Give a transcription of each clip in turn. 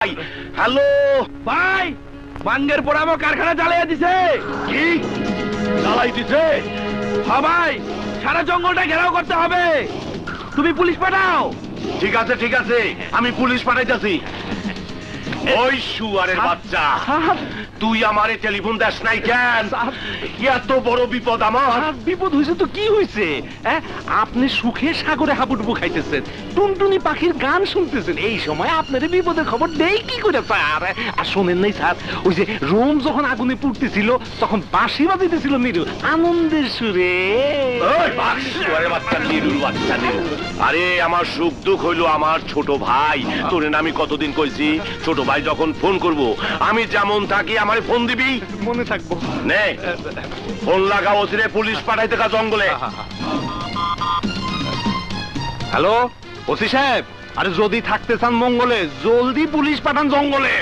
Hello ভাই, বাঙ্গের পোড়ামো কারখানা জ্বালিয়ে দিছে। কি জ্বালাই দিছে? হ্যাঁ ভাই, সারা জঙ্গলটা ঘেরাও করতে হবে। তুমি পুলিশ পাঠাও। ঠিক আছে ঠিক আছে, আমি পুলিশ পাঠাইতেছি। ওই শুয়ারের বাচ্চা, তুই আমারে টেলিফোন দেস নাই কেন? এত বড় বিপদ আমার। বিপদ হয়েছে তো কি হয়েছে? আপনি সুখে সাগরে হাবুডুবু খাইতেছেন, টুনটুনি পাখির গান শুনতেছেন, এই সময় আপনার বিপদের খবর দেই কি করে স্যার? আর শোনেন নাই স্যার, ওই যে রোম যখন আগুনে পুড়তেছিল তখন বাঁশি বাজিতেছিল নিরু আনন্দের সুরে। আরে আমার সুখ দুঃখ হইলো আমার ছোট ভাই। তোরে আমি কতদিন কইছি, ছোট ভাই যখন ফোন করব আমি যেমন থাকি আমারে ফোন দিবি। মনে থাকবো। নে ফোন লাগা, ওসিরে পুলিশ পাঠাইতে কা জঙ্গলে। হ্যালো ওসি সাহেব, আরে যদি থাকতে চান মঙ্গলে, জলদি পুলিশ পাঠান জঙ্গলে।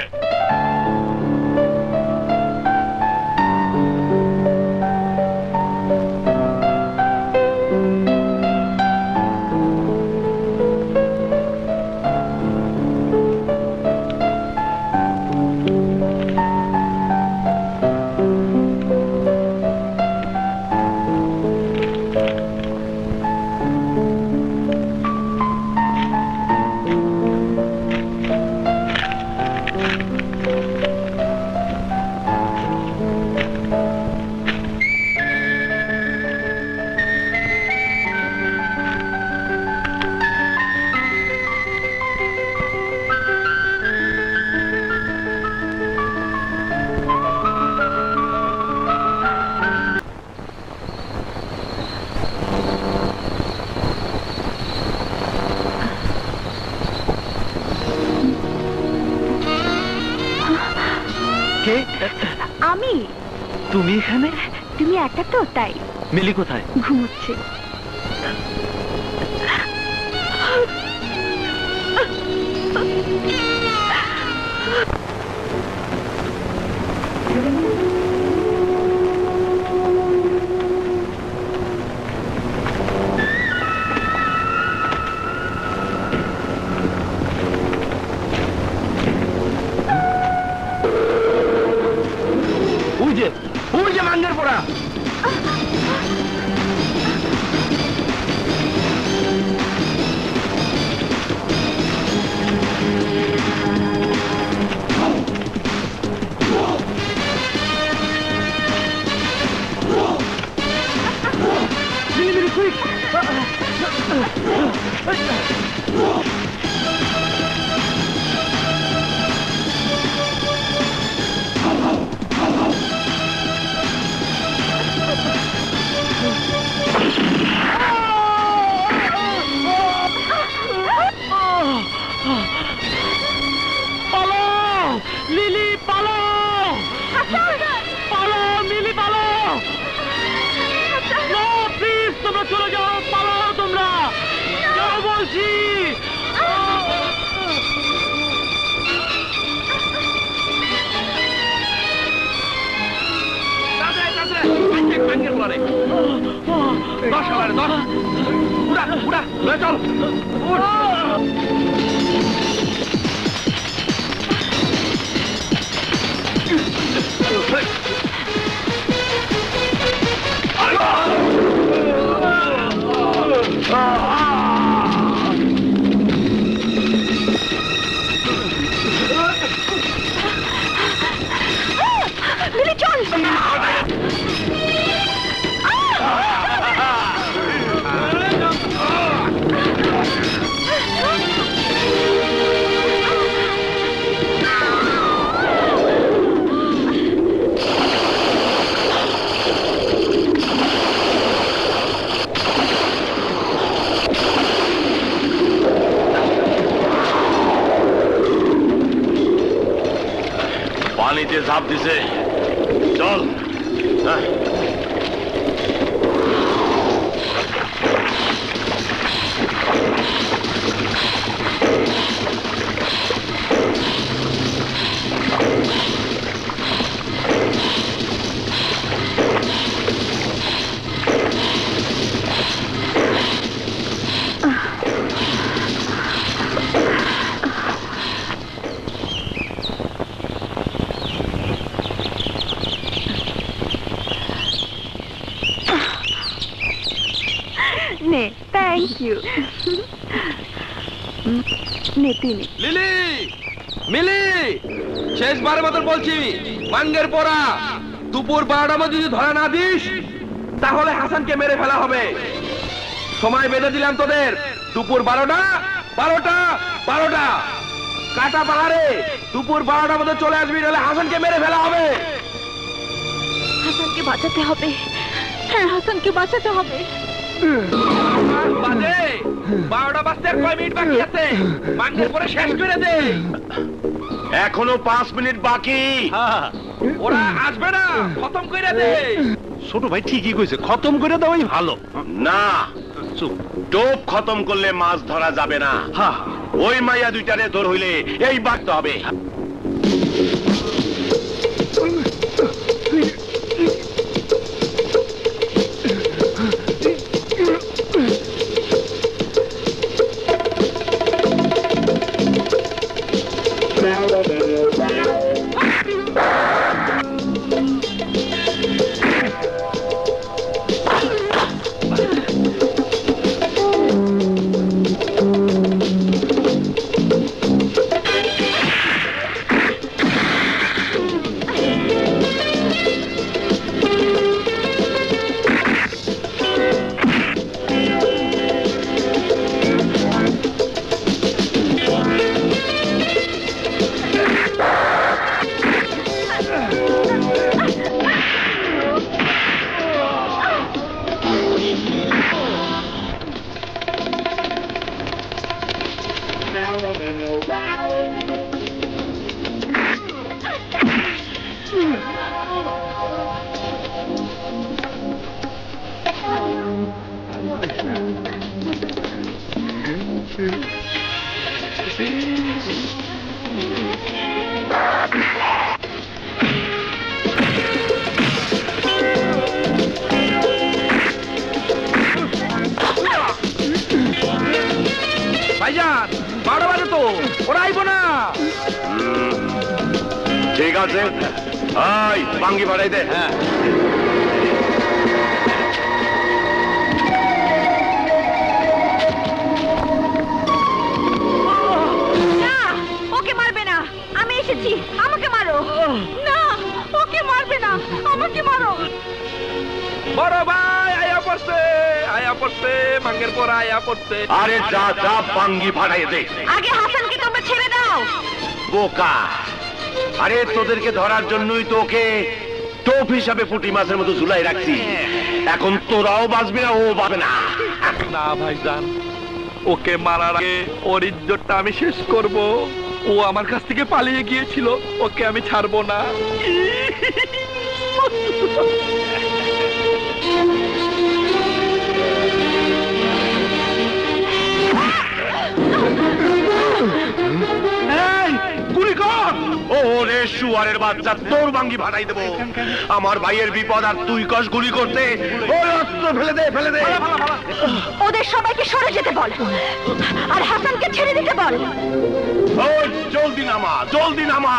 আমি। তুমি এখানে? তুমি একা তো, তাই। মিলি কোথায়? ঘুমোচ্ছে। ওই যে মাঙ্গের পোড়া। লিলি পালো, পালো মিলি পালো। প্লিজ তোমরা চলে যাও, পালাও তোমরা, যাও বলছি। চল পানিতে ঝাঁপ দিছে, চল। থ্যাংক ইউ নেতিনি লিলি মিলি শেষবারের মতন বলছি মাঙ্গের পোড়া দুপুর 12টার মধ্যে যদি ধরা না দিস তাহলে হাসানকে মেরে ফেলা হবে। সময় বেঁধে দিলাম তোদের দুপুর 12টা 12টা 12টা কাটা পাহাড়ে দুপুর 12টার মধ্যে চলে আসবি, নাহলে হাসানকে মেরে ফেলা হবে। হাসানকে বাঁচাতে হবে, হ্যাঁ হাসানকে বাঁচাতে হবে। বাজে 12টা বাজতে আর কয় মিনিট বাকি আছে, মাঙ্গের পরে শেষ করে দে। এখনো 5 মিনিট বাকি। ওরা আসবে না, খতম করে দে। ছোট ভাই ঠিকই কইছে, খতম করে দেওয়াই ভালো। না, টোপ খতম করলে মাছ ধরা যাবে না। ওই মাইয়া দুইটারে ধর হইলে এই বাড়তে হবে। ভাইজান 12টা বাজে তো, ওরা আইবো না। ঠিক আছে, আই বাঙ্গি বাড়াই দে। হ্যাঁ, না ওকে মারবে না, আমি এসেছি, আমাকে মারো। না ওকে মারবে না, আমাকে মারো। বড় ভাই আয়া পড়ছে মাঙ্গের পোড়া আয়া পড়ছে। আরে যা যা বাঙ্গি বাড়াই দে। আগে হাসানকে তোমরা ছেড়ে দাও। বোকা, আরে তোদেরকে ধরার জন্যই তো ওকে টোপ হিসাবে পুঁটি মাছের মতো ঝুলাই রাখছি। এখন তোরাও বাঁচবি না, ও বাঁচবে না। না ভাইজান, ওকে মারার আগে ওর ইজ্জতটা আমি শেষ করব। ও আমার কাছ থেকে পালিয়ে গিয়েছিল, ওকে আমি ছাড়বো না। গুলি কর। ওরে শুয়ারের বাচ্চা, তোর বাঙ্গি ভাড়াই দেবো। আমার ভাইয়ের বিপদ আর তুই কস গুলি করতে। ওই অস্ত্র ফেলে দে, ফেলে দে। ওদের সবাইকে সরে যেতে বল, আর হাসানকে ছেড়ে দিতে বল। ওই জলদি নামা, জলদি নামা।